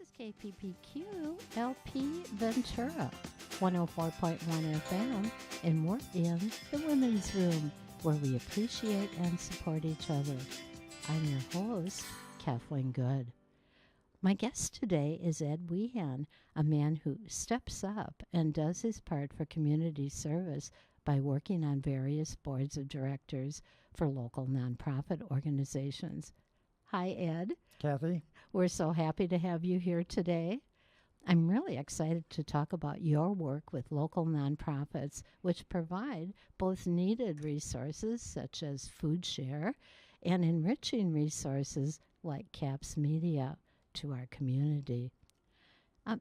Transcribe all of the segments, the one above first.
This is KPPQ-LP Ventura, 104.1 FM, and we're in the Women's Room, where we appreciate and support each other. I'm your host, Kathleen Good. My guest today is Ed Wehan, a man who steps up and does his part for community service by working on various boards of directors for local nonprofit organizations. Hi, Ed. Kathy. We're so happy to have you here today. I'm really excited to talk about your work with local nonprofits, which provide both needed resources such as food share and enriching resources like CAPS Media to our community.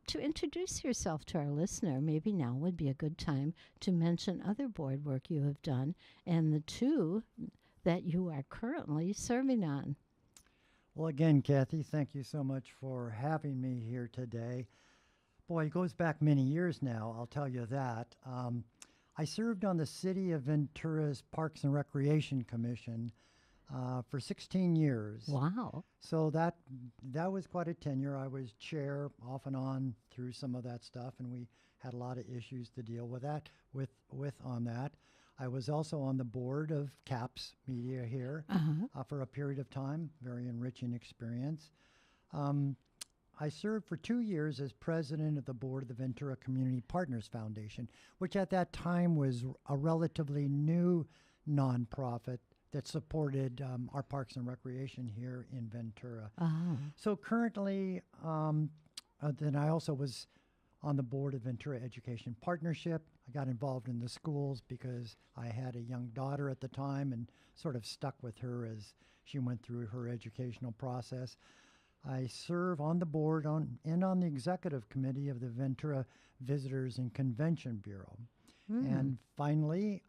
To introduce yourself to our listener, maybe now would be a good time to mention other board work you have done and the two that you are currently serving on. Well, again, Kathy, thank you so much for having me here today. Boy, it goes back many years now, I'll tell you that. I served on the City of Ventura's Parks and Recreation Commission for 16 years. Wow. So that was quite a tenure. I was chair off and on through some of that stuff, and we had a lot of issues to deal with on that. I was also on the board of CAPS Media here for a period of time, very enriching experience. I served for 2 years as president of the board of the Ventura Community Partners Foundation, which at that time was a relatively new nonprofit that supported our parks and recreation here in Ventura. So currently, then I also was on the board of Ventura Education Partnership. I got involved in the schools because I had a young daughter at the time and sort of stuck with her as she went through her educational process. I serve on the board and on the executive committee of the Ventura Visitors and Convention Bureau. And finally,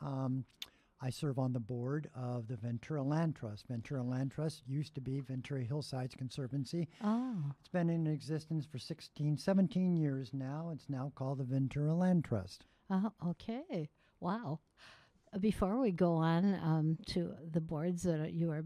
I serve on the board of the Ventura Land Trust. Ventura Land Trust used to be Ventura Hillsides Conservancy. It's been in existence for 17 years now. It's now called the Ventura Land Trust. Okay. Wow. Before we go on to the boards that you are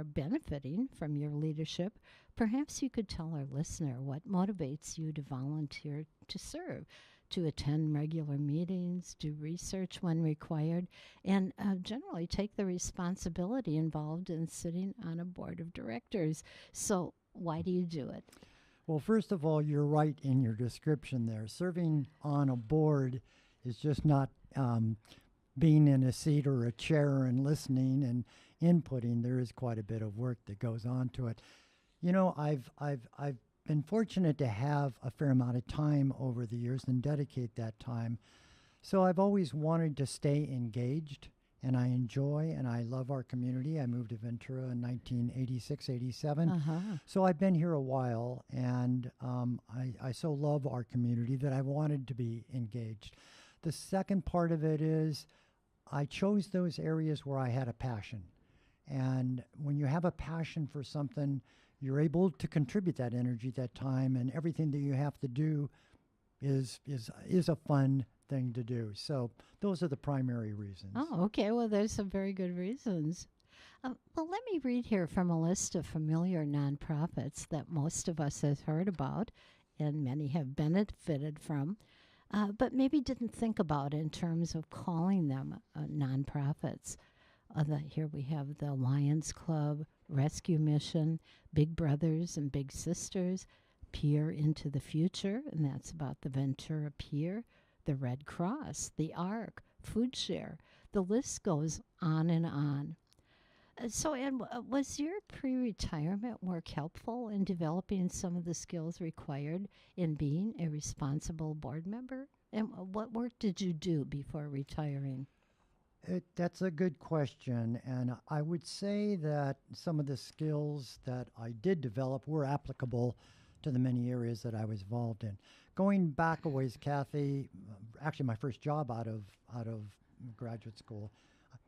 benefiting from your leadership, perhaps you could tell our listener what motivates you to volunteer to serve, to attend regular meetings, do research when required, and generally take the responsibility involved in sitting on a board of directors. So why do you do it? Well, first of all, you're right in your description there. Serving on a board is just not being in a seat or a chair and listening and inputting. There is quite a bit of work that goes on to it. You know, I've been fortunate to have a fair amount of time over the years and dedicate that time. So I've always wanted to stay engaged, and I enjoy and I love our community. I moved to Ventura in 1986, 87. So I've been here a while, and I so love our community that I wanted to be engaged. The second part of it is I chose those areas where I had a passion. And when you have a passion for something, you're able to contribute that energy, that time, and everything that you have to do is a fun thing to do. So those are the primary reasons. Oh, okay. Well, there's some very good reasons. Well, let me read here from a list of familiar nonprofits that most of us have heard about and many have benefited from, but maybe didn't think about in terms of calling them nonprofits. Here we have the Lions Club, Rescue Mission, Big Brothers and Big Sisters, Peer into the Future, and that's about the Ventura Pier, the Red Cross, the ARC, Food Share. The list goes on and on. So, Ed, was your pre-retirement work helpful in developing some of the skills required in being a responsible board member? And what work did you do before retiring? That's a good question, and I would say that some of the skills that I did develop were applicable to the many areas that I was involved in. Going back a ways, Kathy, actually my first job out of graduate school,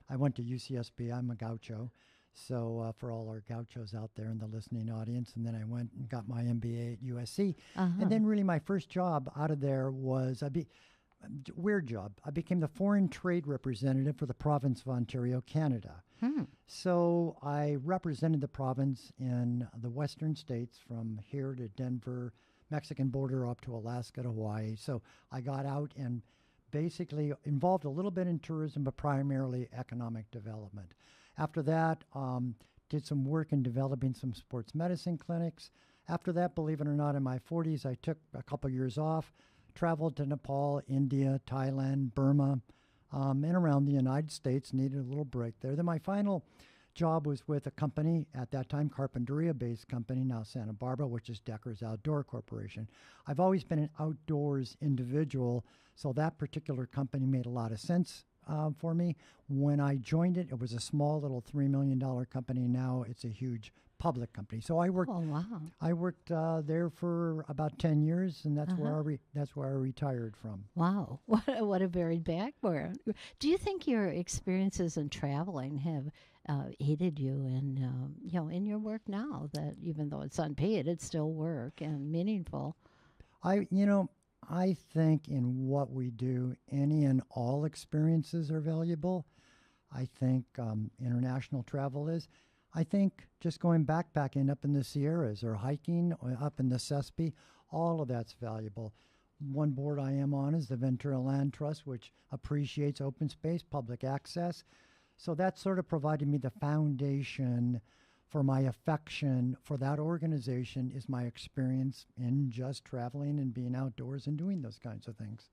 I went to UCSB. I'm a gaucho, so for all our gauchos out there in the listening audience, and then I went and got my MBA at USC, and then really my first job out of there was weird job. I became the foreign trade representative for the province of Ontario, Canada. So I represented the province in the western states from here to Denver, Mexican border up to Alaska to Hawaii. So I got out and basically involved a little bit in tourism, but primarily economic development. After that, did some work in developing some sports medicine clinics. After that, believe it or not, in my 40s, I took a couple years off, traveled to Nepal, India, Thailand, Burma, and around the United States, needed a little break there. Then my final job was with a company, at that time, Carpinteria-based company, now Santa Barbara, which is Decker's Outdoor Corporation. I've always been an outdoors individual, so that particular company made a lot of sense for me. When I joined it, it was a small little $3 million company. Now it's a huge public company. So I worked. Oh, wow. I worked there for about 10 years, and that's where I retired from. Wow. What a varied background. Do you think your experiences in traveling have aided you in, in your work now, that even though it's unpaid, it's still work and meaningful? I think in what we do, any and all experiences are valuable. I think international travel is. I think just going backpacking up in the Sierras or hiking or up in the Sespe, all of that's valuable. One board I am on is the Ventura Land Trust, which appreciates open space, public access. So that sort of provided me the foundation for my affection for that organization, is my experience in just traveling and being outdoors and doing those kinds of things.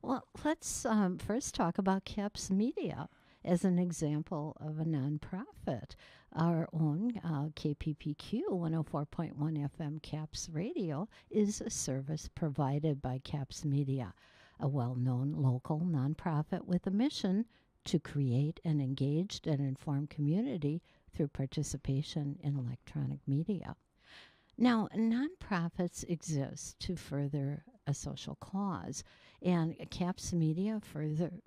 Well, let's first talk about CAPS Media as an example of a nonprofit. Our own KPPQ 104.1 FM CAPS Radio is a service provided by CAPS Media, a well-known local nonprofit with a mission to create an engaged and informed community through participation in electronic media. Now, nonprofits exist to further a social cause, and CAPS Media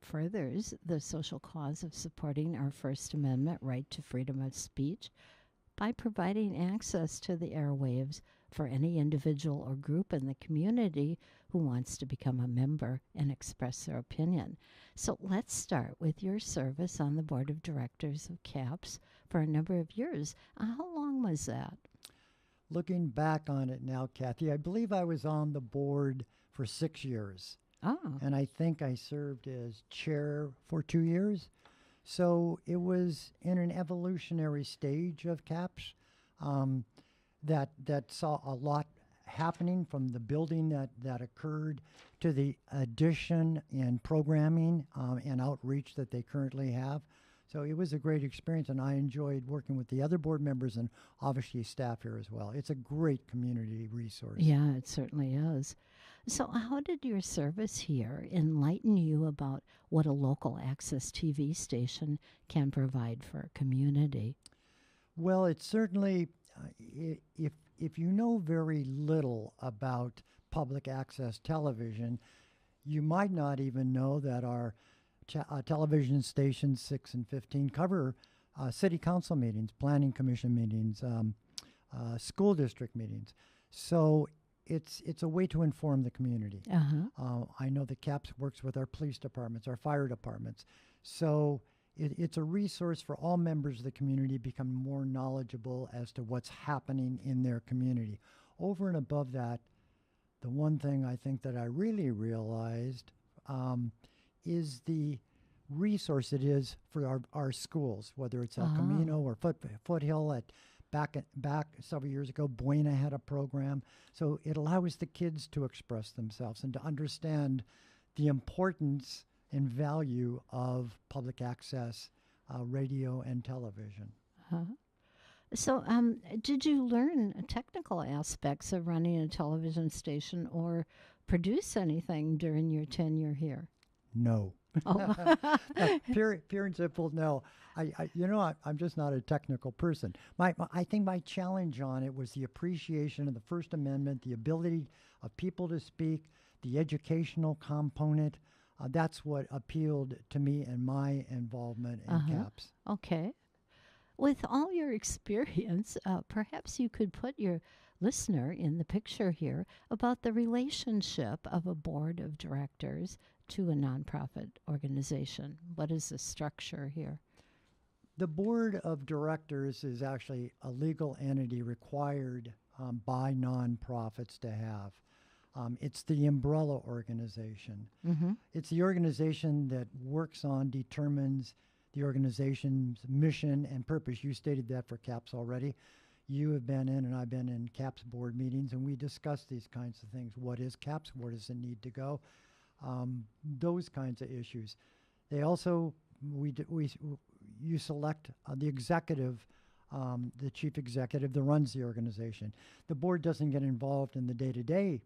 furthers the social cause of supporting our First Amendment right to freedom of speech by providing access to the airwaves for any individual or group in the community who wants to become a member and express their opinion. So let's start with your service on the board of directors of CAPS for a number of years. How long was that? Looking back on it now, Kathy, I believe I was on the board for 6 years. Oh. And I think I served as chair for 2 years. So it was in an evolutionary stage of CAPS that saw a lot happening, from the building that occurred to the addition in programming and outreach that they currently have. So it was a great experience, and I enjoyed working with the other board members and obviously staff here as well. It's a great community resource. Yeah, it certainly is. So how did your service here enlighten you about what a local access TV station can provide for a community? Well, it's certainly, if you know very little about public access television, you might not even know that our television stations 6 and 15 cover city council meetings, planning commission meetings, school district meetings. So it's a way to inform the community. I know that CAPS works with our police departments, our fire departments. So it's a resource for all members of the community to become more knowledgeable as to what's happening in their community. Over and above that, the one thing I think that I really realized is the resource it is for our schools, whether it's El Camino or Foothill. Back several years ago, Buena had a program. So it allows the kids to express themselves and to understand the importance and value of public access radio and television. So did you learn technical aspects of running a television station or produce anything during your tenure here? No. Oh. Pure and simple, no. I'm just not a technical person. I think my challenge on it was the appreciation of the First Amendment, the ability of people to speak, the educational component. That's what appealed to me and my involvement in CAPS. Okay. With all your experience, perhaps you could put your listener in the picture here about the relationship of a board of directors to a nonprofit organization. What is the structure here? The board of directors is actually a legal entity required by nonprofits to have. It's the umbrella organization. Mm-hmm. It's the organization that works on, determines the organization's mission and purpose. You stated that for CAPS already. You have been in, and I've been in CAPS board meetings, and we discuss these kinds of things. What is CAPS? Where does it need to go? Those kinds of issues. They also, you select the executive, the chief executive that runs the organization. The board doesn't get involved in the day-to-day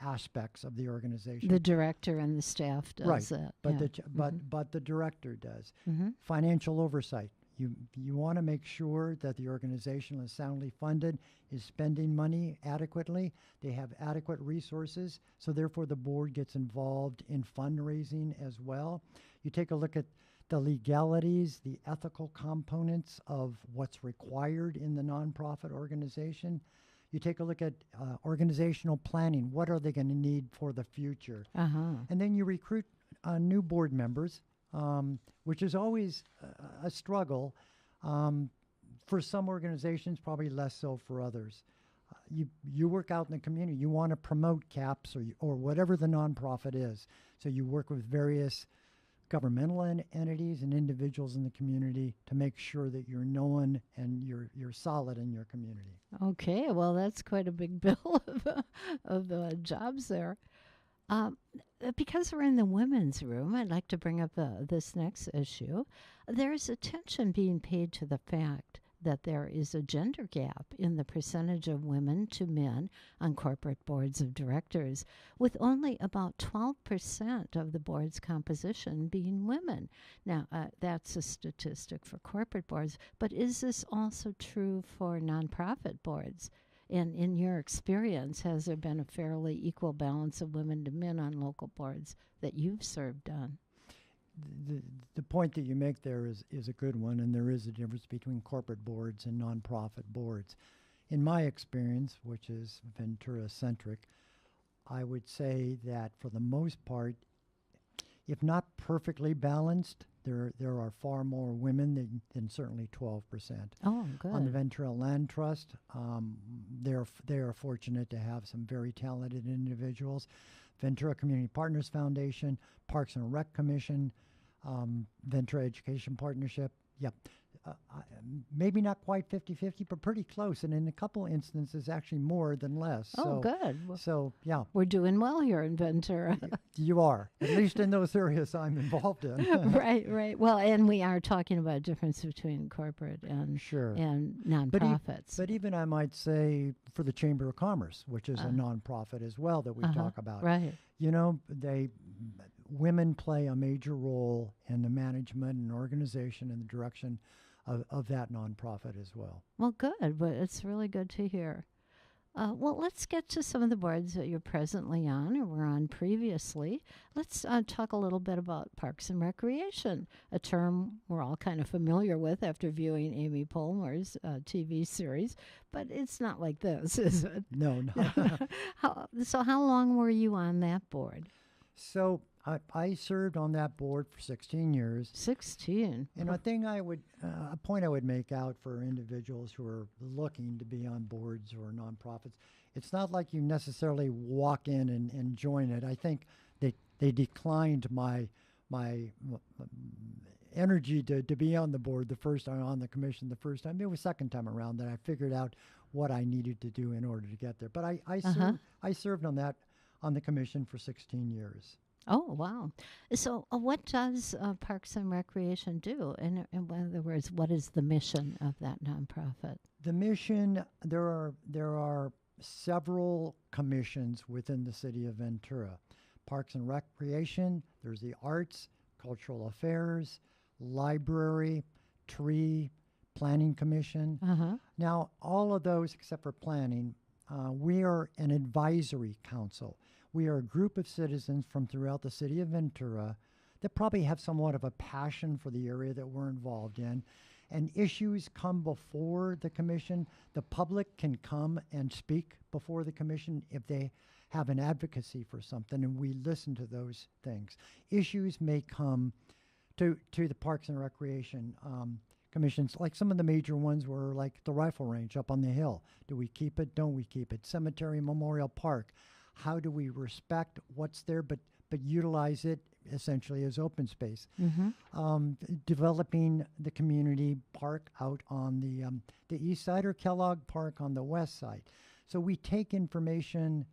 aspects of the organization. The director and the staff does that. But yeah. but the director does. Mm-hmm. Financial oversight. You want to make sure that the organization is soundly funded, is spending money adequately, they have adequate resources, so therefore the board gets involved in fundraising as well. You take a look at the legalities, the ethical components of what's required in the nonprofit organization. You take a look at organizational planning. What are they going to need for the future? Uh-huh. And then you recruit new board members, which is always a struggle. For some organizations, probably less so for others. You work out in the community. You want to promote CAPS or whatever the nonprofit is. So you work with various governmental entities and individuals in the community to make sure that you're known and you're solid in your community. Okay, well, that's quite a big bill of jobs there. Because we're in the women's room, I'd like to bring up this next issue. There is attention being paid to the fact that there is a gender gap in the percentage of women to men on corporate boards of directors, with only about 12% of the board's composition being women. Now, that's a statistic for corporate boards, but is this also true for nonprofit boards? And in your experience, has there been a fairly equal balance of women to men on local boards that you've served on? The point that you make there is a good one, and there is a difference between corporate boards and nonprofit boards. In my experience, which is Ventura-centric, I would say that for the most part, if not perfectly balanced, there are far more women than certainly 12%. Oh, good. On the Ventura Land Trust, they are fortunate to have some very talented individuals. Ventura Community Partners Foundation, Parks and Rec Commission, Ventura Education Partnership. Yep. Maybe not quite 50-50, but pretty close. And in a couple instances, actually more than less. Oh, good. So, yeah. We're doing well here in Ventura. You are, at least in those areas I'm involved in. Right. Well, and we are talking about a difference between corporate and sure. and nonprofits. But even I might say for the Chamber of Commerce, which is a nonprofit as well that we talk about. Right. You know, women play a major role in the management and organization and the direction of that nonprofit as well. Well, good, but it's really good to hear. Well, let's get to some of the boards that you're presently on or were on previously. Let's talk a little bit about Parks and Recreation, a term we're all kind of familiar with after viewing Amy Poehler's TV series, but it's not like this, is it? No. So how long were you on that board? So I served on that board for 16 years. 16. And a point I would make out for individuals who are looking to be on boards or nonprofits, it's not like you necessarily walk in and join it. I think they declined my energy to be on the board the first time, on the commission the first time. It was second time around that I figured out what I needed to do in order to get there. But I served on the commission for 16 years. Oh, wow. So what does Parks and Recreation do? In other words, what is the mission of that nonprofit? The mission, there are several commissions within the city of Ventura. Parks and Recreation, there's the Arts, Cultural Affairs, Library, Tree, Planning Commission. Now, all of those except for planning, we are an advisory council. We are a group of citizens from throughout the city of Ventura that probably have somewhat of a passion for the area that we're involved in. And issues come before the commission. The public can come and speak before the commission if they have an advocacy for something, and we listen to those things. Issues may come to the Parks and Recreation commissions, like some of the major ones were like the rifle range up on the hill. Do we keep it? Don't we keep it? Cemetery Memorial Park. How do we respect what's there, but utilize it essentially as open space? Developing the community park out on the east side, or Kellogg Park on the west side. So we take information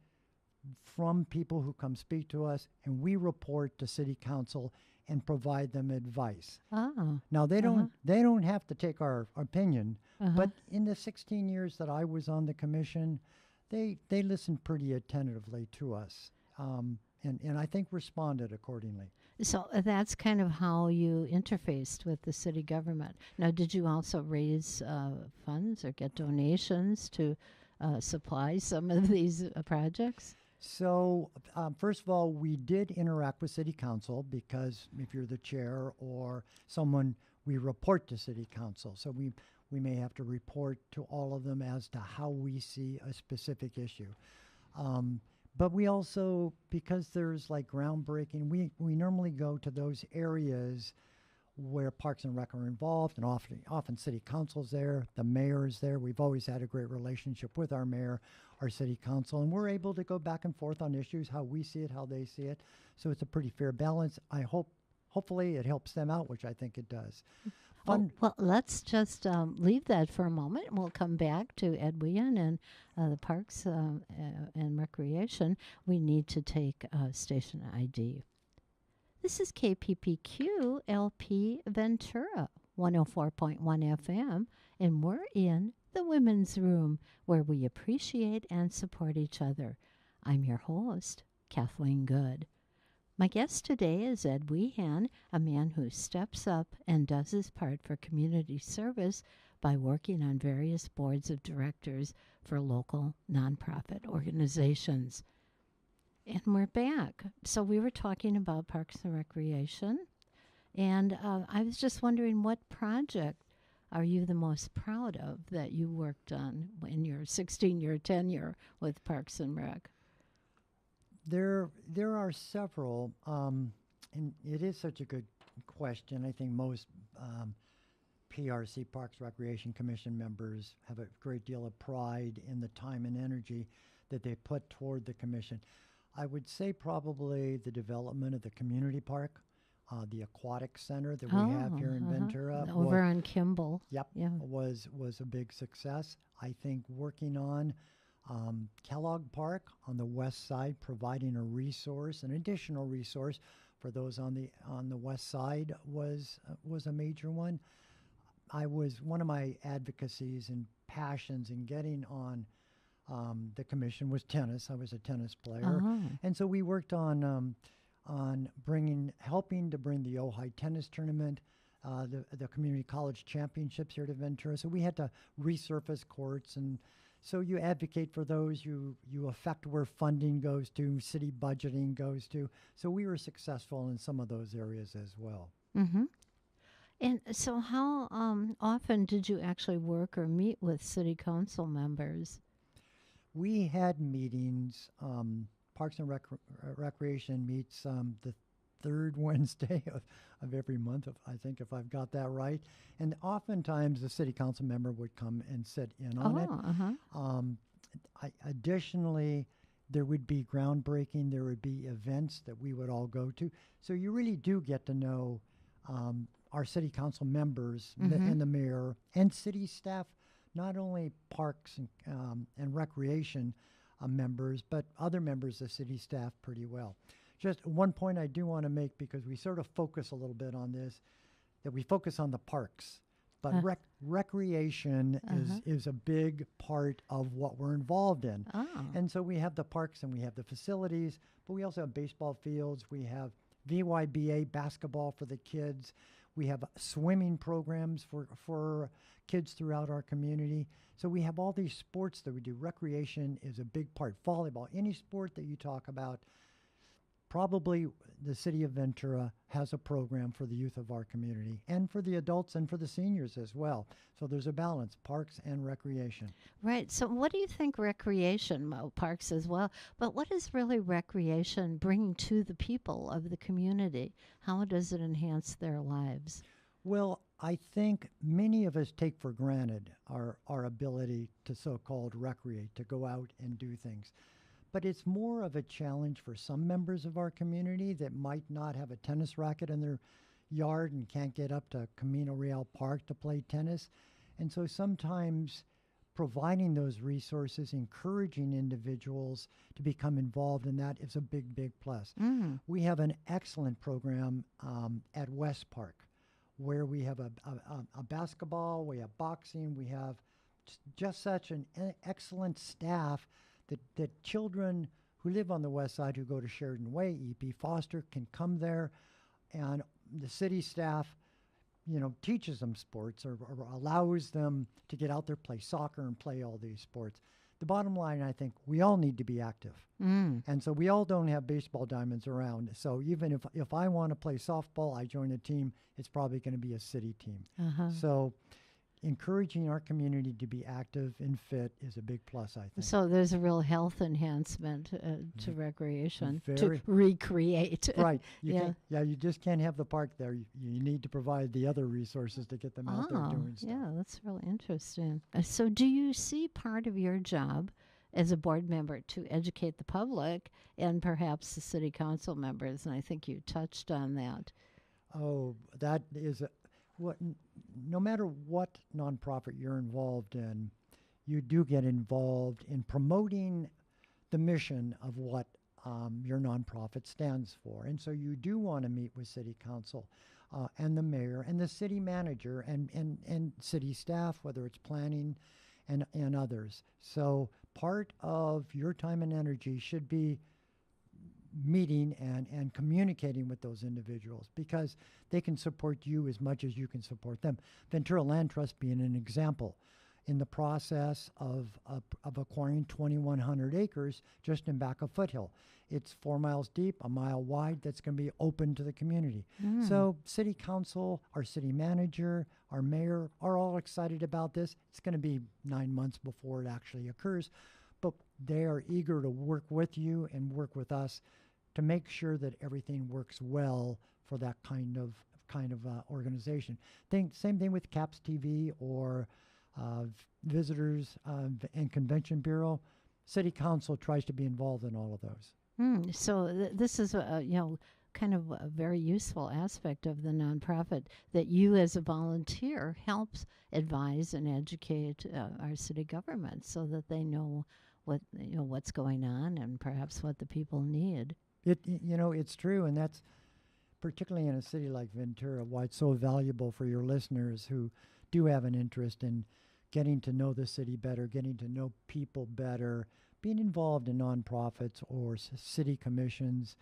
from people who come speak to us, and we report to City Council and provide them advice. Oh. Now they don't have to take our opinion, but in the 16 years that I was on the commission, they listened pretty attentively to us, and I think responded accordingly. So that's kind of how you interfaced with the city government. Now, did you also raise funds or get donations to supply some of these projects? So, first of all, we did interact with City Council, because if you're the chair or someone, we report to City Council. So we may have to report to all of them as to how we see a specific issue. But we also, because there's like groundbreaking, we normally go to those areas where Parks and Rec are involved, and often City Council's there, the mayor is there. We've always had a great relationship with our mayor, our City Council, and we're able to go back and forth on issues, how we see it, how they see it. So it's a pretty fair balance. Hopefully it helps them out, which I think it does. Well, let's just leave that for a moment, and we'll come back to Ed Wehan and the Parks and Recreation. We need to take station ID. This is KPPQ-LP Ventura, 104.1 FM, and we're in the Women's Room, where we appreciate and support each other. I'm your host, Kathleen Good. My guest today is Ed Wehan, a man who steps up and does his part for community service by working on various boards of directors for local nonprofit organizations. And we're back. So we were talking about Parks and Recreation, and I was just wondering, what project are you the most proud of that you worked on in your 16-year tenure with Parks and Rec? There are several, and it is such a good question. I think most PRC, Parks Recreation Commission members, have a great deal of pride in the time and energy that they put toward the commission. I would say probably the development of the community park, the aquatic center that we have here in Ventura. Over on Kimball. Yep, yeah. was a big success. I think working on Kellogg Park on the west side, providing a resource, an additional resource for those on the west side, was a major one. One of my advocacies and passions in getting on the commission was tennis. I was a tennis player, and so we worked on helping to bring the Ojai tennis tournament, the community college championships here to Ventura. So we had to resurface courts, and so you advocate for those. You affect where funding goes to, city budgeting goes to. So we were successful in some of those areas as well. Mm-hmm. And so how often did you actually work or meet with city council members? We had meetings. Parks and Recreation meets the third Wednesday of every month, I think, if I've got that right. And oftentimes the city council member would come and sit in on it. Additionally, there would be groundbreaking. There would be events that we would all go to. So you really do get to know our city council members and the mayor and city staff, not only parks and recreation members, but other members of city staff pretty well. Just one point I do want to make, because we sort of focus a little bit on this, that we focus on the parks, but recreation is a big part of what we're involved in. And so we have the parks and we have the facilities, but we also have baseball fields. We have VYBA basketball for the kids. We have swimming programs for kids throughout our community. So we have all these sports that we do. Recreation is a big part. Volleyball, any sport that you talk about, probably the city of Ventura has a program for the youth of our community, and for the adults and for the seniors as well. So there's a balance, parks and recreation. Right. So what do you think recreation, parks as well, but what is really recreation bringing to the people of the community? How does it enhance their lives? Well, I think many of us take for granted our ability to so-called recreate, to go out and do things. But it's more of a challenge for some members of our community that might not have a tennis racket in their yard and can't get up to Camino Real Park to play tennis. And so sometimes providing those resources, encouraging individuals to become involved in that is a big, big plus. Mm. We have an excellent program at West Park where we have a basketball, we have boxing, we have just such an excellent staff that children who live on the west side who go to Sheridan Way, EP Foster, can come there, and the city staff, teaches them sports or allows them to get out there, play soccer and play all these sports. The bottom line, I think, we all need to be active. Mm. And so we all don't have baseball diamonds around. So even if I want to play softball, I join a team, it's probably going to be a city team. Uh-huh. So encouraging our community to be active and fit is a big plus, I think. So there's a real health enhancement to recreation, Very. to recreate. Right. Yeah. You just can't have the park there. You need to provide the other resources to get them out there doing stuff. Yeah, that's really interesting. So do you see part of your job as a board member to educate the public and perhaps the city council members? And I think you touched on that. Oh, that is no matter what nonprofit you're involved in, you do get involved in promoting the mission of what your nonprofit stands for. And so you do want to meet with city council and the mayor and the city manager and city staff, whether it's planning and others. So part of your time and energy should be meeting and communicating with those individuals because they can support you as much as you can support them. Ventura Land Trust being an example in the process of acquiring 2,100 acres just in back of Foothill. It's 4 miles deep, a mile wide, that's going to be open to the community. Mm. So city council, our city manager, our mayor are all excited about this. It's going to be 9 months before it actually occurs, but they are eager to work with you and work with us to make sure that everything works well for that kind of organization. Same thing with CAPS TV or Visitors and Convention Bureau. City Council tries to be involved in all of those. So this is kind of a very useful aspect of the nonprofit that you as a volunteer helps advise and educate our city government so that they know what's going on and perhaps what the people need. It's true, and that's particularly in a city like Ventura, why it's so valuable for your listeners who do have an interest in getting to know the city better, getting to know people better, being involved in nonprofits or city commissions,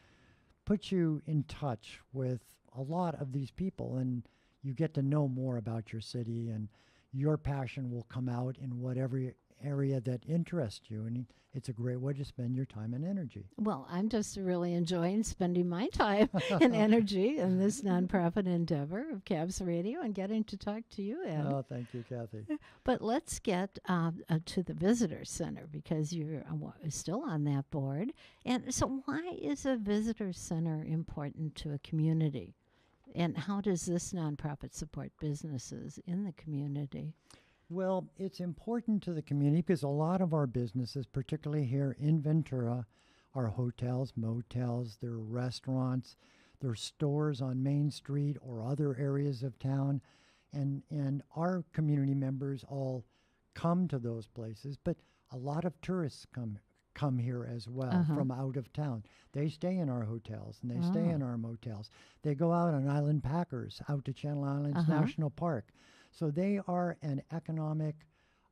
puts you in touch with a lot of these people, and you get to know more about your city, and your passion will come out in whatever area that interests you, and it's a great way to spend your time and energy. Well, I'm just really enjoying spending my time and energy in this nonprofit endeavor of Cabs Radio and getting to talk to you, Ed. Oh, thank you, Kathy. But let's get to the Visitor Center because you're still on that board. And so why is a Visitor Center important to a community? And how does this nonprofit support businesses in the community? Well, it's important to the community because a lot of our businesses, particularly here in Ventura, are hotels, motels, they're restaurants, they're stores on Main Street or other areas of town. And our community members all come to those places, but a lot of tourists come here as well from out of town. They stay in our hotels and they stay in our motels. They go out on island packers out to Channel Islands National Park. So they are an economic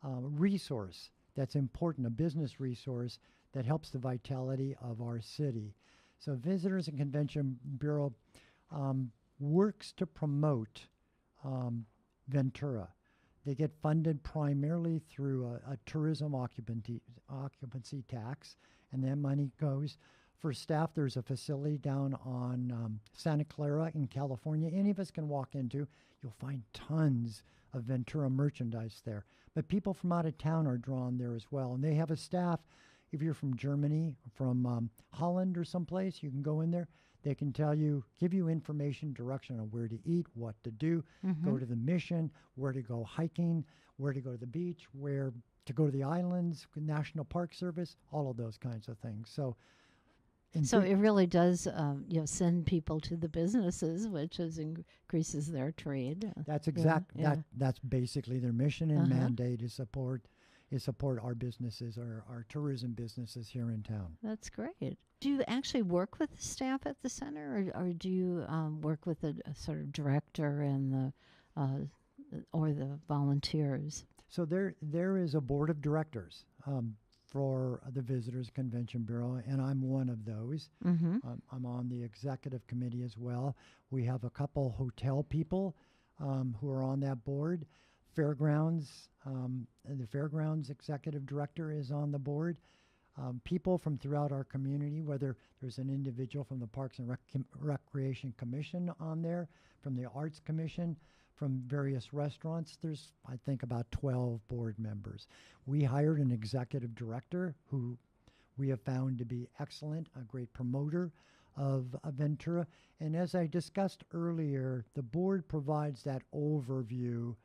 resource that's important, a business resource that helps the vitality of our city. So Visitors and Convention Bureau works to promote Ventura. They get funded primarily through a tourism occupancy tax, and that money goes. For staff, there's a facility down on Santa Clara in California. Any of us can walk into. You'll find tons of Ventura merchandise there. But people from out of town are drawn there as well. And they have a staff. If you're from Germany, from Holland or someplace, you can go in there. They can tell you, give you information, direction on where to eat, what to do, go to the mission, where to go hiking, where to go to the beach, where to go to the islands, National Park Service, all of those kinds of things. So, So it really does, send people to the businesses, which increases their trade. That's that's basically their mission and mandate is support our businesses, our tourism businesses here in town. That's great. Do you actually work with the staff at the center, or do you work with a sort of director and or the volunteers? So there is a board of directors for the Visitors Convention Bureau, and I'm one of those. I'm on the executive committee as well. We have a couple hotel people who are on that board. Fairgrounds, the Fairgrounds executive director is on the board. People from throughout our community, whether there's an individual from the Parks and Recreation Commission on there, from the Arts Commission, from various restaurants. There's, I think, about 12 board members. We hired an executive director who we have found to be excellent, a great promoter of Ventura. And as I discussed earlier, the board provides that overview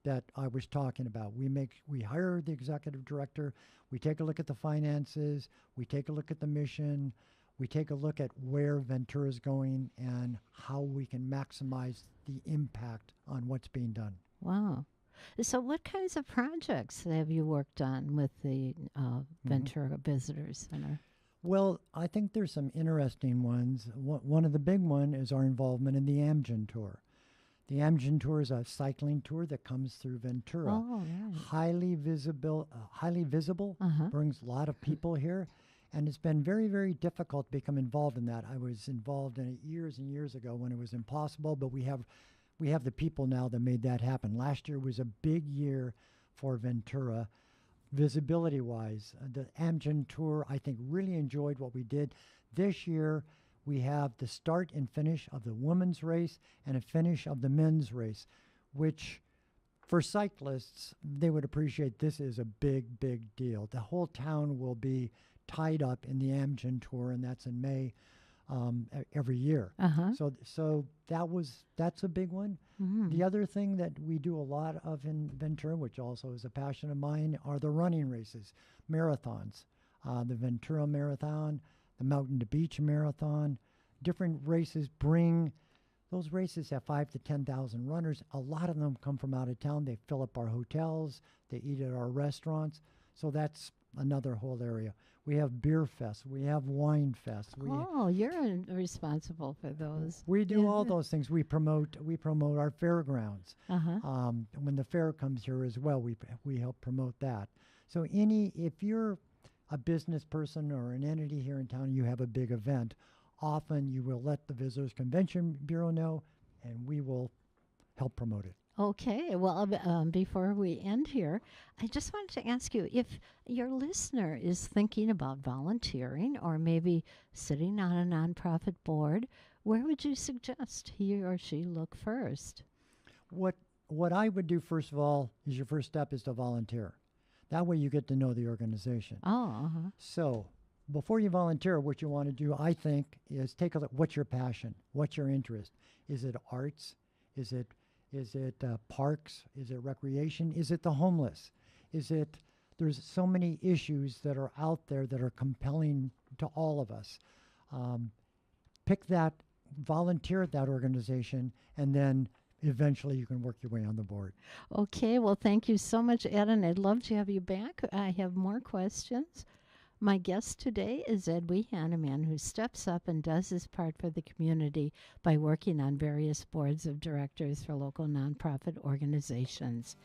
that I was talking about. We hire the executive director, we take a look at the finances, we take a look at the mission, we take a look at where Ventura is going and how we can maximize the impact on what's being done. Wow. So what kinds of projects have you worked on with the Ventura Visitors Center? Well, I think there's some interesting ones. One of the big one is our involvement in the Amgen Tour. The Amgen Tour is a cycling tour that comes through Ventura. Oh, right. Highly visible, brings a lot of people here. And it's been very, very difficult to become involved in that. I was involved in it years and years ago when it was impossible, but we have the people now that made that happen. Last year was a big year for Ventura, visibility-wise. The Amgen Tour, I think, really enjoyed what we did. This year, we have the start and finish of the women's race and a finish of the men's race, which for cyclists, they would appreciate. This is a big, big deal. The whole town will be tied up in the Amgen Tour, and that's in May every year. So that's a big one. The other thing that we do a lot of in Ventura, which also is a passion of mine, are the running races, marathons, the Ventura Marathon, the Mountain to Beach Marathon. Different races those races have 5,000 to 10,000 runners. A lot of them come from out of town. They fill up our hotels. They eat at our restaurants. So that's another whole area. We have beer fest. We have wine fest. You're responsible for those. We do all those things. We promote our fairgrounds. When the fair comes here as well, we help promote that. So if you're a business person or an entity here in town, you have a big event, often you will let the Visitors Convention Bureau know, and we will help promote it. Okay. Well, before we end here, I just wanted to ask you, if your listener is thinking about volunteering or maybe sitting on a nonprofit board, where would you suggest he or she look first? What I would do, first of all, is your first step is to volunteer. That way you get to know the organization. So before you volunteer, what you want to do, I think, is take a look. What's your passion? What's your interest? Is it arts? Is it parks? Is it recreation? Is it the homeless? There's so many issues that are out there that are compelling to all of us. Pick that, volunteer at that organization, and then eventually you can work your way on the board. Okay, well, thank you so much, Ed, and I'd love to have you back. I have more questions. My guest today is Ed Wehan, a man who steps up and does his part for the community by working on various boards of directors for local nonprofit organizations.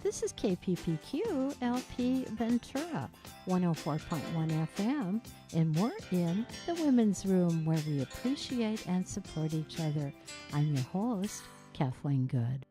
This is KPPQ-LP Ventura, 104.1 FM, and we're in the Women's Room, where we appreciate and support each other. I'm your host, Kathleen Good.